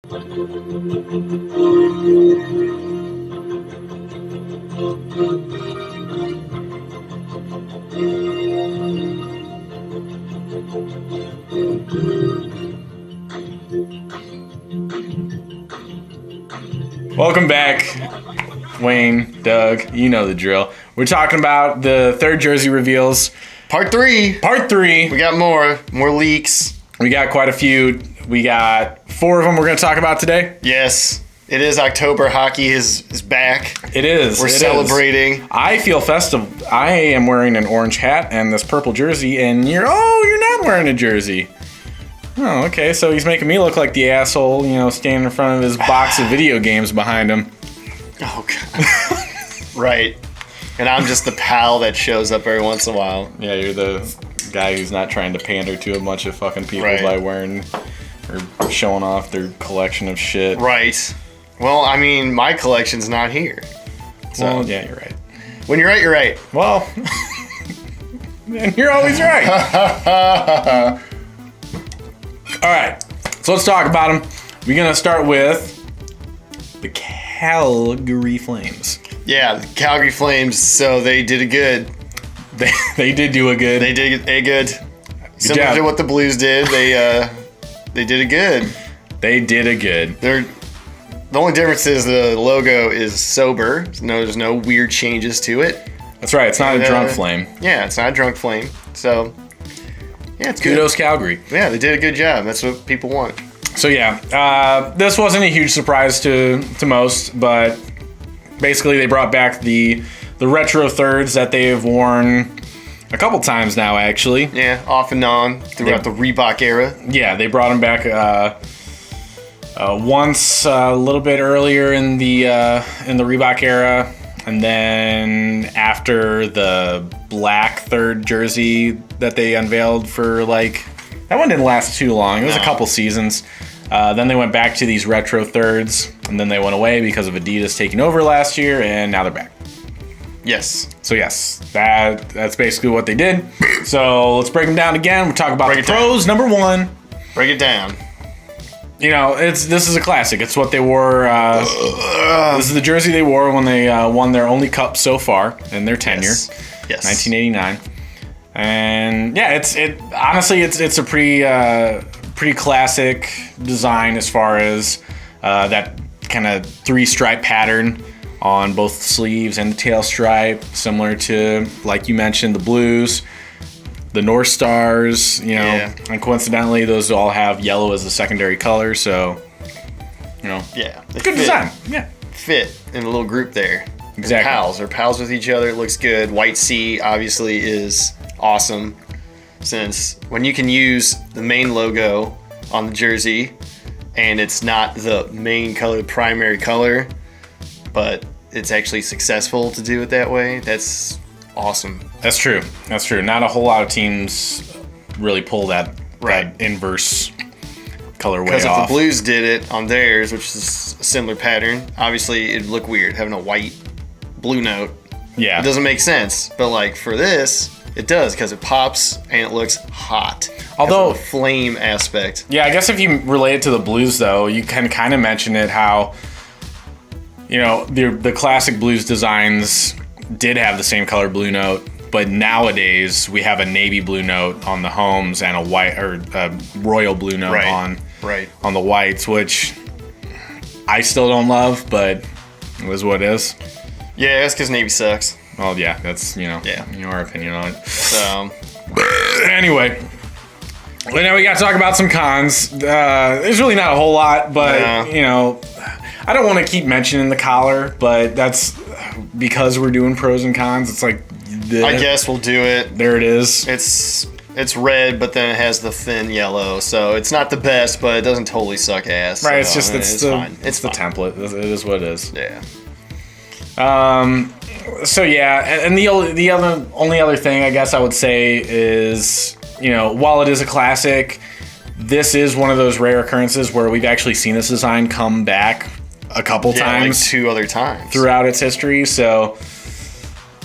Welcome back, Wayne, Doug, you know the drill. We're talking about the third jersey reveals. Part 3. We got more leaks. We got quite a few. We got 4 of them we're going to talk about today. Yes, it is October. Hockey is back. It is. We're celebrating. I feel festive. I am wearing an orange hat and this purple jersey, and you're not wearing a jersey. Oh, okay, so he's making me look like the asshole, standing in front of his box of video games behind him. Oh, God. Right. And I'm just the pal that shows up every once in a while. Yeah, you're the guy who's not trying to pander to a bunch of fucking people by wearing or showing off their collection of shit. Right. Well, I mean, my collection's not here. So. Well, yeah, you're right. When you're right, you're right. Well, and you're always right. All right, so let's talk about them. We're going to start with the Calgary Flames. Yeah, the Calgary Flames, so they did a good. They did do a good. They did a good. Similar to what the Blues did, they did a good. They did a good. The only difference is the logo is sober. There's no weird changes to it. That's right, it's not a drunk flame. Yeah, it's not a drunk flame, so... Yeah, it's Kudos, Calgary. Yeah, they did a good job. That's what people want. So yeah, this wasn't a huge surprise to most, but basically they brought back the retro thirds that they've worn a couple times now, actually. Yeah, off and on throughout the Reebok era. Yeah, they brought them back once a little bit earlier in the Reebok era, and then after the black third jersey that they unveiled for that one didn't last too long. It was a couple seasons. Then they went back to these retro thirds, and then they went away because of Adidas taking over last year, and now they're back. Yes. So yes, that's basically what they did. So let's break them down again. We'll talk about the pros. Number 1. Break it down. This is a classic. It's what they wore. This is the jersey they wore when they won their only cup so far in their tenure. Yes. 1989. And yeah, it's a pretty classic design as far as that kind of 3-stripe pattern on both sleeves and the tail stripe, similar to, like you mentioned, the Blues. The North Stars, and coincidentally, those all have yellow as a secondary color, so, Yeah. good design. Yeah. Fit in a little group there. Exactly. They're pals with each other. It looks good. White Sea, obviously, is awesome, since when you can use the main logo on the jersey, and it's not the main color, primary color, but it's actually successful to do it that way, that's awesome. That's true. Not a whole lot of teams really pull that inverse colorway off. Because if the Blues did it on theirs, which is a similar pattern, obviously it'd look weird having a white blue note. Yeah. It doesn't make sense. But for this, it does, because it pops and it looks hot. Although the flame aspect. Yeah, I guess if you relate it to the Blues, though, you can kind of mention it how, the classic Blues designs did have the same color blue note, but nowadays we have a navy blue note on the homes and a white or a royal blue note on the whites, which I still don't love, but it is what it is. Yeah, that's because navy sucks. Well, yeah, that's your opinion on it. So anyway, well, now we got to talk about some cons. There's really not a whole lot, but I don't want to keep mentioning the collar, but that's because we're doing pros and cons. It's like I guess we'll do it. There it is. It's red, but then it has the thin yellow, so it's not the best, but it doesn't totally suck ass. Right. So, It's fine. It's the template. It is what it is. Yeah. So yeah, and the only other thing I guess I would say is, while it is a classic, this is one of those rare occurrences where we've actually seen this design come back a couple times, like 2 other times throughout its history. So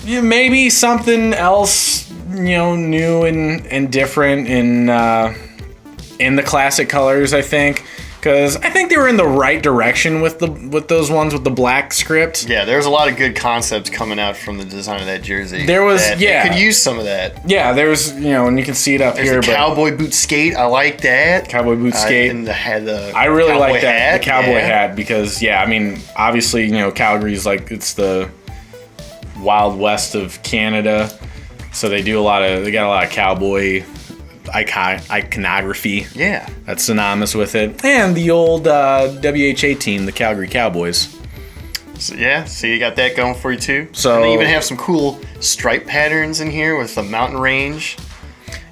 maybe something else, new and different in the classic colors, I think. because I think they were in the right direction with those ones with the black script. Yeah, there was a lot of good concepts coming out from the design of that jersey. There was, They could use some of that. Yeah, there's, and you can see it up There's here. the cowboy boot skate. I like that. Cowboy boot skate. And the I really like that, hat. the cowboy hat, because, obviously, Calgary's like, it's the Wild West of Canada. So they got a lot of cowboy iconography. Yeah. That's synonymous with it. And the old WHA team, the Calgary Cowboys. So you got that going for you too. So and they even have some cool stripe patterns in here with the mountain range.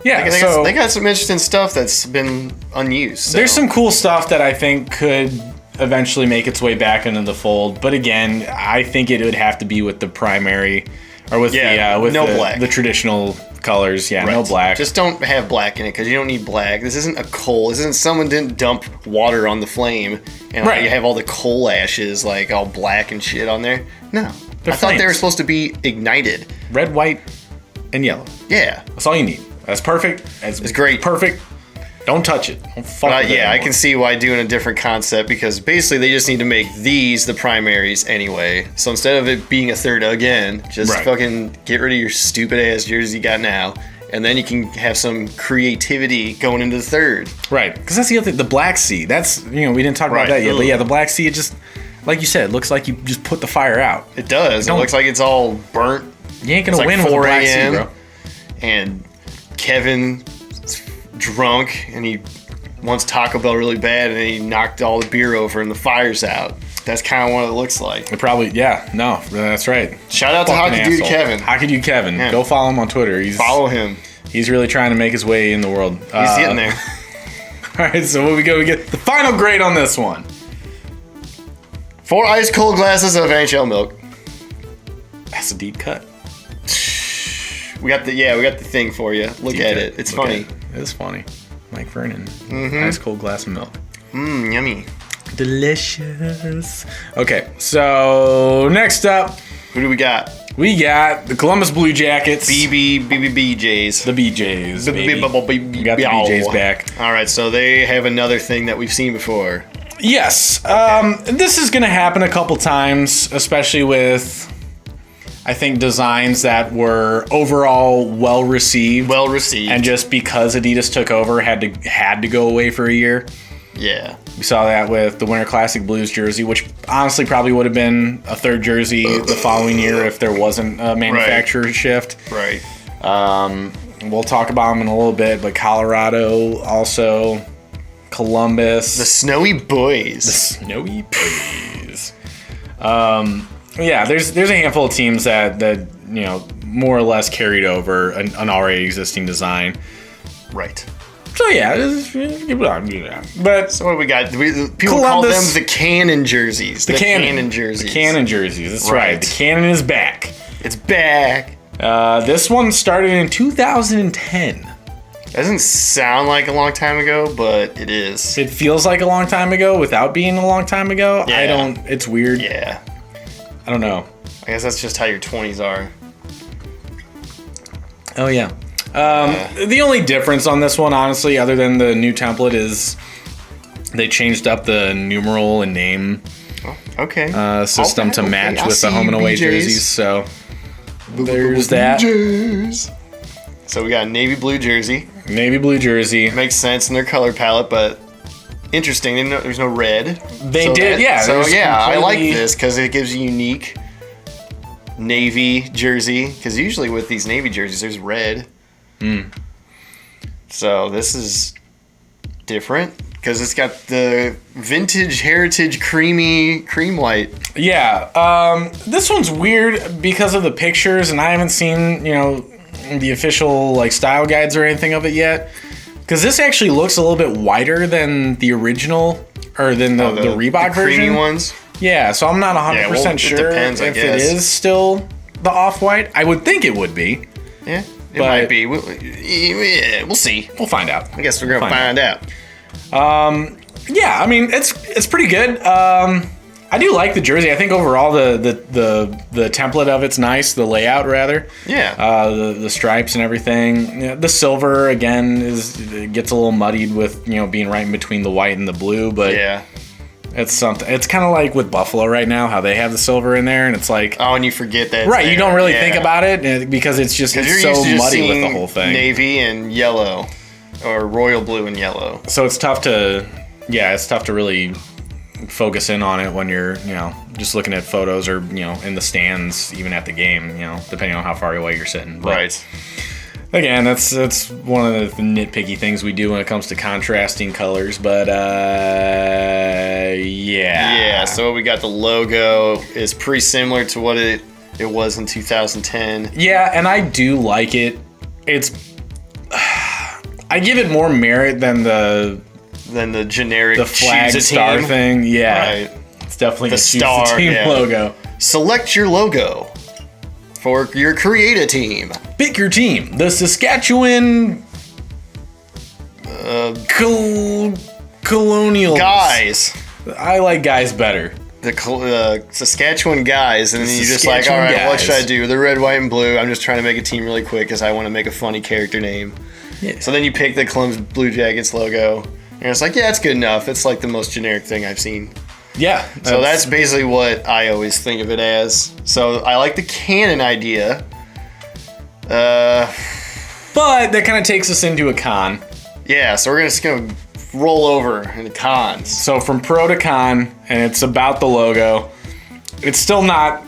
Yeah, they got some interesting stuff that's been unused. So. There's some cool stuff that I think could eventually make its way back into the fold. But again, I think it would have to be with the primary, or with black. The traditional colors. Yeah, right. No black. Just don't have black in it, because you don't need black. This isn't a coal. This isn't someone didn't dump water on the flame and you have all the coal ashes like all black and shit on there. No, I thought they were supposed to be ignited. Red, white, and yellow. Yeah, that's all you need. That's perfect. It's great. Perfect. Don't touch it. Don't fuck with it I can see why doing a different concept, because basically they just need to make these the primaries anyway. So instead of it being a third again, just fucking get rid of your stupid ass jersey you got now, and then you can have some creativity going into the third. Right, because that's the other thing. The Black Sea. That's we didn't talk about that yet, but the Black Sea. It just, like you said, it looks like you just put the fire out. It does. It looks like it's all burnt. You ain't gonna win with the Black Sea, bro. And Kevin drunk and he wants Taco Bell really bad and he knocked all the beer over and the fire's out. That's kind of what it looks like. It probably, that's right. Shout out to Hockey Dude Kevin. Hockey Dude Kevin. Yeah. Go follow him on Twitter. Follow him. He's really trying to make his way in the world. He's getting there. All right, so what we get the final grade on this one. 4 ice cold glasses of NHL milk. That's a deep cut. We got the thing for you. Look at it. It's funny. It is funny. Mike Vernon. Ice cold glass of milk. Yummy. Delicious. Okay, so next up, who do we got? We got the Columbus Blue Jackets. BJs. The BJs. We got the BJs back. All right, so they have another thing that we've seen before. Yes. Okay. This is going to happen a couple times, especially with, I think, designs that were overall well received. And just because Adidas took over, had to go away for a year. Yeah. We saw that with the Winter Classic Blues jersey, which honestly probably would have been a third jersey the following year if there wasn't a manufacturer shift. Right. We'll talk about them in a little bit, but Colorado also, Columbus. The Snowy Boys. Yeah, there's a handful of teams that more or less carried over an already existing design. Right. So yeah, but so what we got? People Columbus, call them the Cannon jerseys. The Cannon jerseys. That's right. The Cannon is back. It's back. This one started in 2010. Doesn't sound like a long time ago, but it is. It feels like a long time ago without being a long time ago. Yeah. It's weird. Yeah. I don't know. I guess that's just how your 20s are. Oh yeah. The only difference on this one, honestly, other than the new template, is they changed up the numeral and name system to match with the home and away jerseys. So there's that. So we got a navy blue jersey. Navy blue jersey. Makes sense in their color palette, but interesting. There's no red. They did, yeah. So yeah, I like this because it gives you unique navy jersey. Because usually with these navy jerseys, there's red. So this is different because it's got the vintage heritage cream white. Yeah, this one's weird because of the pictures, and I haven't seen the official style guides or anything of it yet. Because this actually looks a little bit whiter than the original, or than the Reebok version. Creamy ones. Yeah, so I'm not 100% sure if it is still the off-white. I would think it would be. Yeah. It might be. We'll see. We'll find out. I guess we're gonna find out. Yeah, I mean it's pretty good. I do like the jersey. I think overall the template of it's nice. The layout, rather. Yeah. The stripes and everything. Yeah, the silver again it gets a little muddied with being right in between the white and the blue, but yeah. It's something. It's kind of like with Buffalo right now, how they have the silver in there, and it's like and you forget that. Right, you don't really think about it because it's just so muddy with the whole thing. Navy and yellow, or royal blue and yellow. So it's tough to really focus in on it when you're just looking at photos or in the stands, even at the game, depending on how far away you're sitting. But right. Again, that's one of the nitpicky things we do when it comes to contrasting colors, but yeah. Yeah, so we got the logo is pretty similar to what it was in 2010. Yeah, and I do like it. I give it more merit than the generic flag star team thing. Yeah. Right. It's definitely the a star choose the team logo. Select your logo for your create a team. Pick your team. The Saskatchewan Colonials. Guys. I like guys better. The Saskatchewan guys, and then you're just like, all Saskatchewan right, guys. what should I do? The red, white, and blue. I'm just trying to make a team really quick because I want to make a funny character name. Yeah. So then you pick the Columbus Blue Jackets logo, and it's like, yeah, it's good enough. It's like the most generic thing I've seen. Yeah. So that's basically what I always think of it as. So I like the cannon idea. But that kind of takes us into a con. Yeah, so we're just going to roll over into cons. So from pro to con, and it's about the logo. It's still not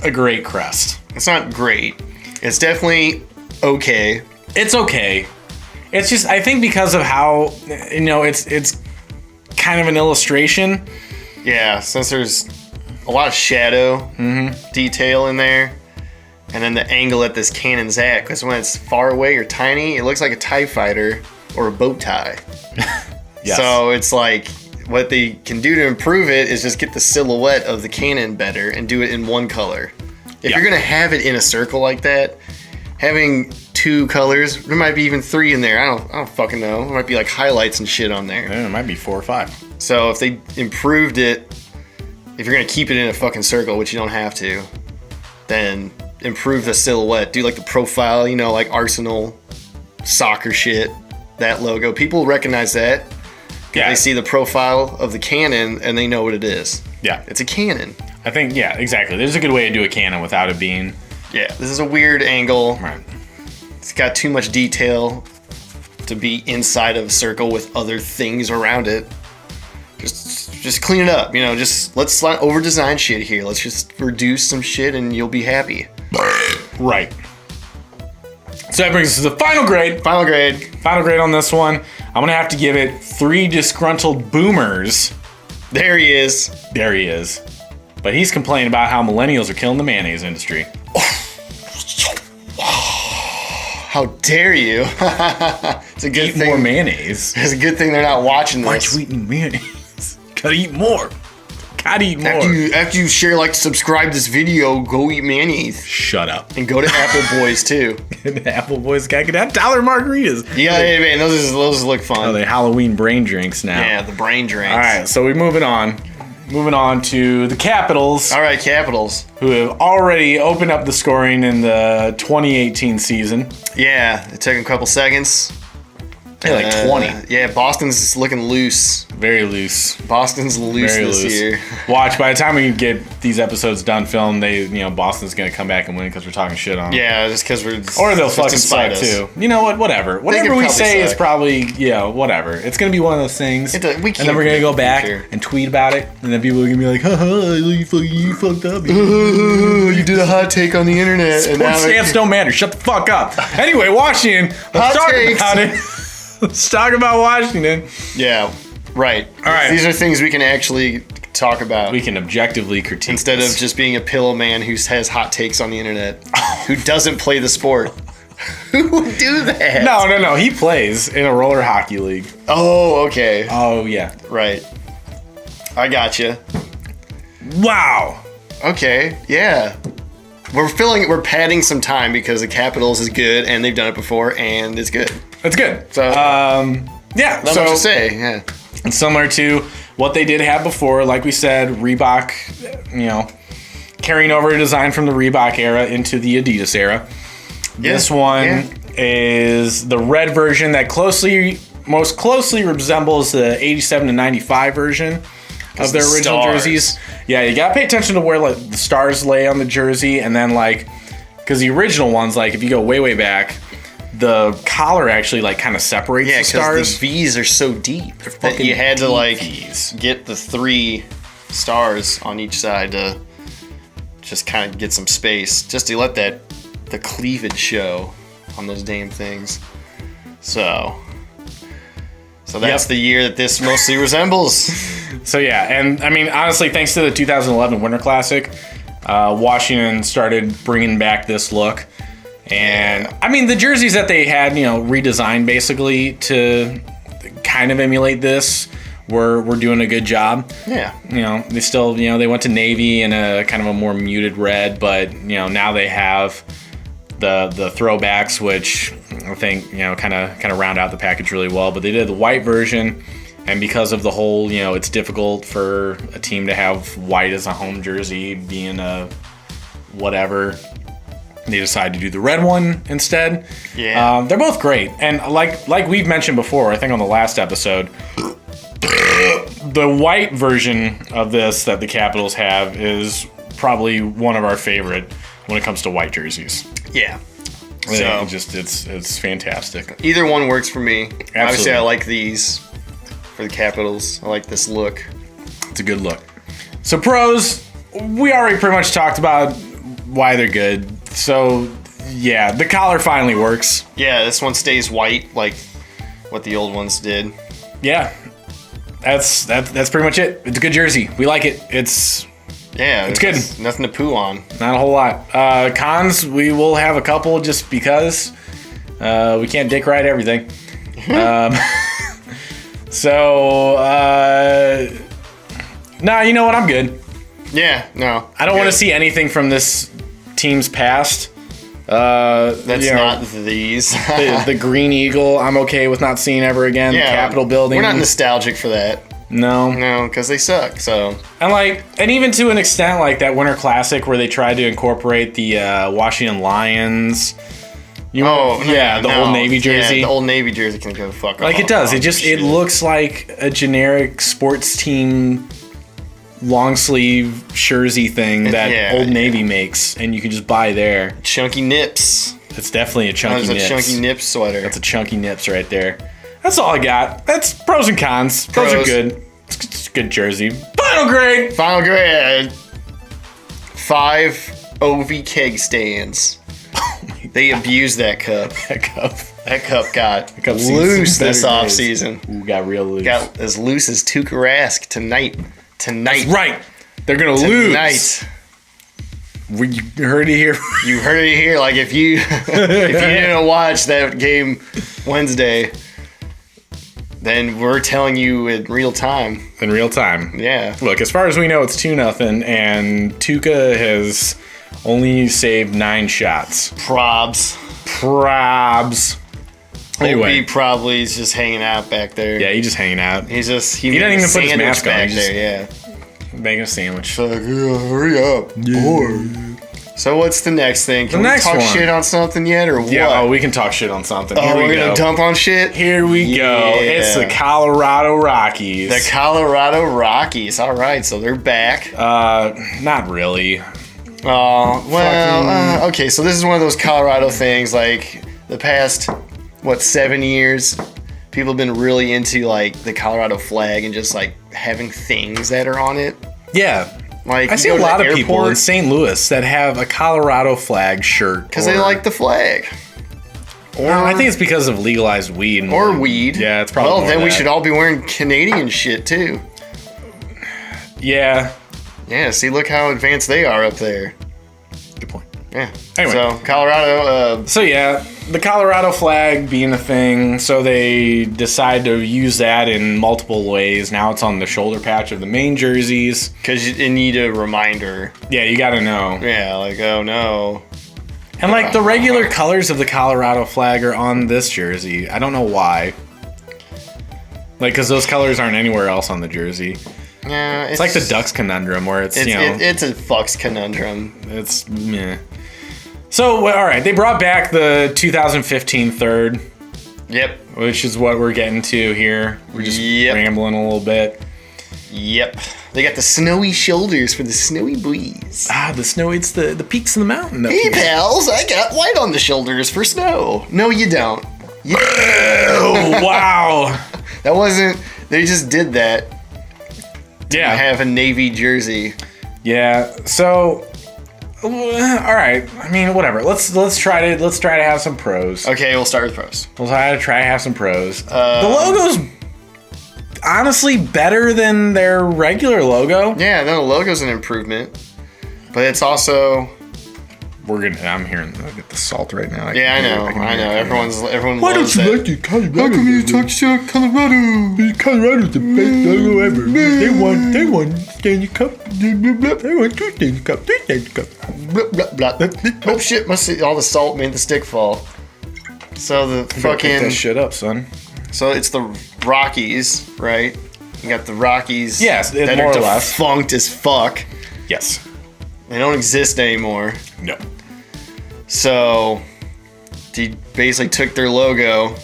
a great crest. It's not great. It's definitely okay. It's okay. It's just, I think because of how, it's kind of an illustration. Yeah, since there's a lot of shadow detail in there. And then the angle that this cannon's at, because when it's far away or tiny, it looks like a TIE fighter or a bow tie. Yes. So it's like, what they can do to improve it is just get the silhouette of the cannon better and do it in one color. If you're going to have it in a circle like that, having two colors, there might be even three in there. I don't fucking know. There might be like highlights and shit on there. Yeah, it might be 4 or 5. So if they improved it, if you're going to keep it in a fucking circle, which you don't have to, then improve the silhouette. Do like the profile, like Arsenal soccer shit, that logo. People recognize that. Yeah. They see the profile of the cannon and they know what it is. Yeah. It's a cannon. I think, yeah, exactly. There's a good way to do a cannon without it being... Yeah, this is a weird angle. Right. It's got too much detail to be inside of a circle with other things around it. Just clean it up, let's not over design shit here. Let's just reduce some shit and you'll be happy. Right. So that brings us to the final grade. Final grade. Final grade on this one. I'm going to have to give it 3 disgruntled boomers. There he is. There he is. But he's complaining about how millennials are killing the mayonnaise industry. How dare you? It's a good Eat thing. more mayonnaise. It's a good thing they're not watching Why this. you eating mayonnaise? Gotta eat more. Gotta eat more. After you share, subscribe this video, go eat mayonnaise. Shut up. And go to Apple Boys too. The Apple Boys guy could have $1 margaritas. Yeah, man, those look fun. Oh, they Halloween brain drinks now. Yeah, the brain drinks. All right, so we're moving on. Moving on to the Capitals. All right, Capitals. Who have already opened up the scoring in the 2018 season. Yeah, it took them a couple seconds. Yeah, like 20. Yeah, Boston's looking loose. Very loose. Boston's loose Very this loose. year. Watch, by the time we get these episodes done filmed, Boston's going to come back and win because we're talking shit on them. Yeah, just because we're... Or they'll fucking despite suck us. too. You know what? Whatever. Whatever we say is probably, whatever. It's going to be one of those things. We and can't then we're going to go back predict the and tweet about it. And then people are going to be like, haha, you fucked up. You did a hot take on the internet. Sports stamps don't matter. Shut the fuck up. Anyway, Washington. Let's talk about it. Let's talk about Washington. Yeah, right. All right. These are things we can actually talk about. We can objectively critique instead this. of just being a pillow man who has hot takes on the internet, who doesn't play the sport. Who would do that? No. He plays in a roller hockey league. Oh, okay. Oh, yeah. Right. I gotcha. Wow. Okay, yeah. We're padding some time because the Capitals is good and they've done it before and it's good. That's good. So, yeah. Not much to say, yeah. It's similar to what they did have before, like we said, Reebok, carrying over a design from the Reebok era into the Adidas era. Yeah. This one is the red version that most closely resembles the 87 to 95 version of their original jerseys. Yeah, you gotta pay attention to where like the stars lay on the jersey, and then like, because the original ones, like if you go way back, the collar actually like kind of separates the stars. Yeah, because the V's are so deep that you had to like get the 3 stars on each side to just kind of get some space, just to let the cleavage show on those damn things. So that's the year that this mostly resembles. So yeah, and I mean honestly, thanks to the 2011 Winter Classic, Washington started bringing back this look. And I mean, the jerseys that they had, redesigned basically to kind of emulate this were doing a good job. Yeah. They still, they went to navy and a kind of a more muted red, but now they have the throwbacks, which I think kind of round out the package really well. But they did the white version, and because of the whole, it's difficult for a team to have white as a home jersey, being a whatever. They decided to do the red one instead. Yeah. They're both great. And like we've mentioned before, I think on the last episode, the white version of this that the Capitals have is probably one of our favorite when it comes to white jerseys. Yeah. So it's fantastic. Either one works for me. Absolutely. Obviously, I like these for the Capitals. I like this look. It's a good look. So pros, we already pretty much talked about why they're good. So yeah, the collar finally works. Yeah, this one stays white like what the old ones did. Yeah, that's pretty much it. It's a good jersey. We like it. It's good. Nothing to poo on. Not a whole lot. Cons, we will have a couple just because we can't dick ride everything. Nah, you know what? I'm good. Yeah, no. I don't want to see anything from this team's past. That's not these. the Green Eagle, I'm okay with not seeing ever again. Yeah, the Capitol building. We're not nostalgic for that. No, because they suck. So and even to an extent, like that Winter Classic where they tried to incorporate the Washington Lions. The Old Navy jersey. Yeah, the Old Navy jersey can go fuck off. Like it does. It looks like a generic sports team long sleeve jersey thing that Old Navy makes, and you can just buy there. Chunky nips. It's definitely a chunky nips. That's a chunky nips sweater. That's a chunky nips right there. That's all I got. That's pros and cons. Pros are good. It's a good jersey. Final grade. 5 OV keg stands. They abused that cup. That cup got loose this offseason. Ooh, got real loose. Got as loose as Tuukka Rask tonight. That's right. They're going to lose. Tonight. You heard it here. You heard it here. Like if you didn't watch that game Wednesday, then we're telling you in real time. In real time. Yeah. Look, as far as we know, it's 2-0, and Tuukka has only saved 9 shots. Probs. Anyway, probably is just hanging out back there. Yeah, he's just hanging out. He doesn't even put his mask on. Back there, yeah. Making a sandwich. So, hurry up, boy. So what's the next thing? Can we talk shit on something yet, or what? Yeah, we can talk shit on something. Here we're gonna dump on shit? Here we go. It's the Colorado Rockies. The Colorado Rockies. All right, so they're back. Not really. Okay, so this is one of those Colorado things, like, the past, 7 years, people have been really into, like, the Colorado flag and just, like, having things that are on it. Yeah. Like, I see a lot of people in St. Louis that have a Colorado flag shirt. Because they like the flag. Or I think it's because of legalized weed. Or weed. Yeah, it's probably then we should all be wearing Canadian shit, too. Yeah. Yeah, see, look how advanced they are up there. Good point. Yeah. Anyway. So, Colorado... the Colorado flag being a thing, so they decide to use that in multiple ways. Now it's on the shoulder patch of the main jerseys. Because you need a reminder. Yeah, you gotta know. Yeah, like, oh no. And, like, the regular colors of the Colorado flag are on this jersey. I don't know why. Like, because those colors aren't anywhere else on the jersey. Yeah, It's like the Ducks conundrum, where it's it's a fucks conundrum. it's meh. So all right, they brought back the 2015 third, Yep. which is what we're getting to here. We're just rambling a little bit. Yep. They got the snowy shoulders for the snowy boys. The snow. It's the peaks of the mountain. Hey pals, I got white on the shoulders for snow. No, you don't. Oh wow. That wasn't. They just did that. Yeah. Have a navy jersey. Yeah. So, all right. I mean, whatever. Let's try to have some pros. Okay, we'll start with pros. We'll try to have some pros. The logo's honestly better than their regular logo. Yeah, no, the logo's an improvement, but it's also. I'm hearing the salt right now. Yeah, I know. Everyone Why loves don't you that. like the Colorado? How come you talk shit, Colorado? Colorado's the best logo ever. They won Stanley Cup. They won 2 Stanley Cup, 3 Stanley Cup. Blah, blah, blah. Oh shit! All the salt made the stick fall. So the Pick fucking. that shit up, son. So it's the Rockies, right? You got the Rockies. Yes, that more are or less. defunct as fuck. Yes. They don't exist anymore. No. So they basically took their logo,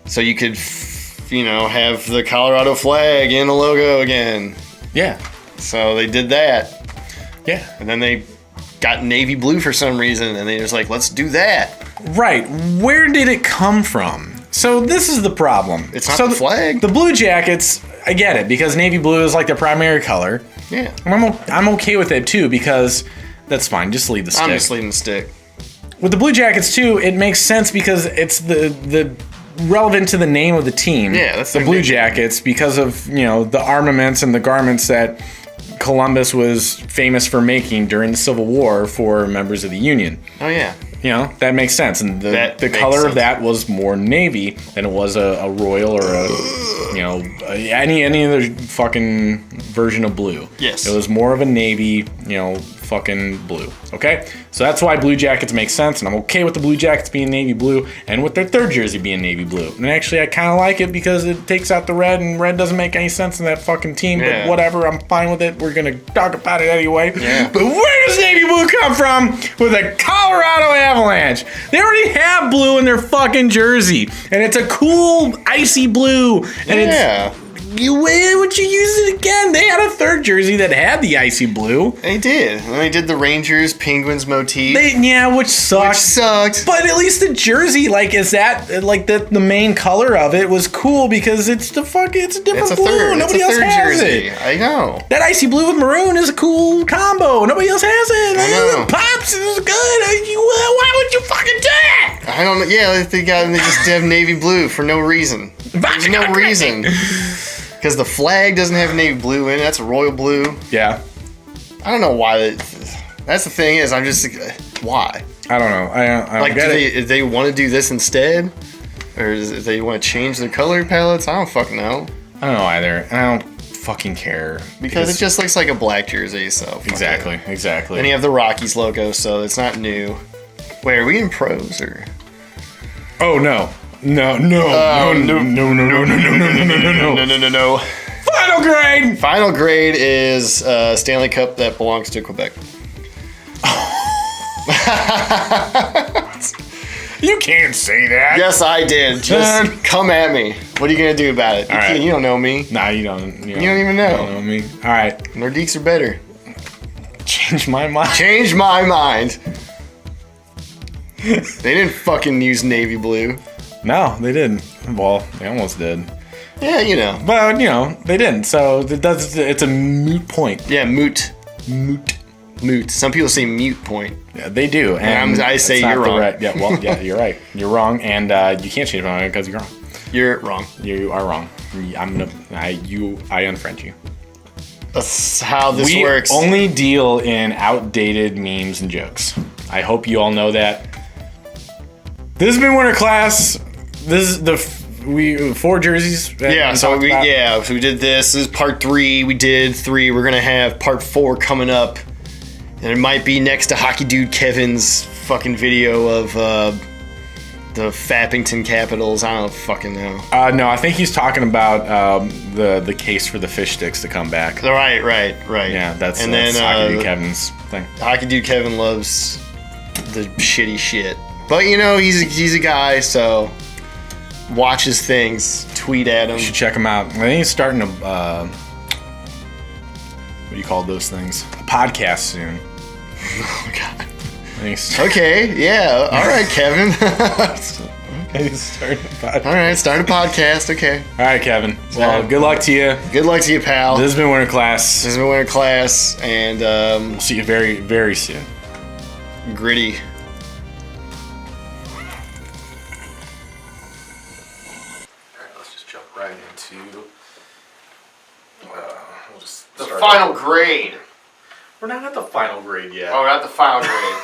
so you could, have the Colorado flag in the logo again. Yeah. So they did that, Yeah. and then they got navy blue for some reason, and they just like, let's do that. Right. Where did it come from? So this is the problem. It's not the flag. The Blue Jackets, I get it, because navy blue is like their primary color. Yeah. And I'm okay with it too, because that's fine. Just leave the stick. I'm just leaving the stick. With the Blue Jackets too, it makes sense because it's the relevant to the name of the team. Yeah, that's the their Blue name. Jackets, because of the armaments and the garments that Columbus was famous for making during the Civil War for members of the Union. Oh yeah. That makes sense. And the color of that was more navy than it was a royal or any other fucking version of blue. Yes. It was more of a navy, fucking blue. Okay? So that's why Blue Jackets make sense, and I'm okay with the Blue Jackets being navy blue and with their third jersey being navy blue. And actually, I kind of like it because it takes out the red, and red doesn't make any sense in that fucking team, Yeah. but whatever, I'm fine with it. We're going to talk about it anyway. Yeah. But where does navy blue come from with the Colorado Avalanche? They already have blue in their fucking jersey, and it's a cool icy blue, and Yeah. why would you use it again? They had a third jersey that had the icy blue. They did. And they did the Rangers Penguins motif. Which sucks. Which sucked. But at least the jersey, the main color of it was cool because it's a different blue. Nobody else has jersey. it. I know. That icy blue with maroon is a cool combo. Nobody else has it. I know. It pops. It's good. Why would you fucking do that? I don't know. Yeah, they just have navy blue for no reason. There's no reason. Because the flag doesn't have navy blue in it. That's a royal blue. Yeah. I don't know why. That's the thing is, I'm just why. I don't know. I don't get it. Do they want to do this instead, or do they want to change the color palettes? I don't fucking know. I don't know either, and I don't fucking care Because it just looks like a black jersey. So fuck exactly. it. And you have the Rockies logo, so it's not new. Wait, are we in pros or? Oh no. No. Final grade. Final grade is Stanley Cup that belongs to Quebec. You can't say that. Yes, I did. Just come at me. What are you gonna do about it? right. You don't know me. Nah, you don't. You don't even know. You don't know me. All right. Nordiques are better. Change my mind. Change my mind. They didn't fucking use navy blue. No, they didn't. Well, they almost did. Yeah, But they didn't. So it's a moot point. Yeah, moot. Some people say mute point. Yeah, they do. And I say it's not you're the wrong. Right, yeah, well, yeah, you're right. You're wrong, and you can't change my mind because you're wrong. You're wrong. You are wrong. I unfriend you. That's how this We works. only deal in outdated memes and jokes. I hope you all know that. This has been Winter Class. This is the 4 jerseys. So we did this. This is part 3. We did 3. We're gonna have part 4 coming up, and it might be next to Hockey Dude Kevin's fucking video of the Fappington Capitals. I don't fucking know. No, I think he's talking about the case for the fish sticks to come back. Right. Yeah, that's then Kevin's thing. Hockey Dude Kevin loves the shitty shit. But, you know, he's a guy, so watch his things, tweet at him. You should check him out. I think he's starting a, what do you call those things? A podcast soon. Oh, God. Okay, yeah. All right, Kevin. he's starting a podcast. All right, start a podcast. Okay. All right, Kevin. Well, good luck to you. Good luck to you, pal. This has been Winter Class. And We'll see you very, very soon. Gritty. Let's just jump right into we'll just The final grade. We're not at the final grade yet. Oh, we're at the final grade.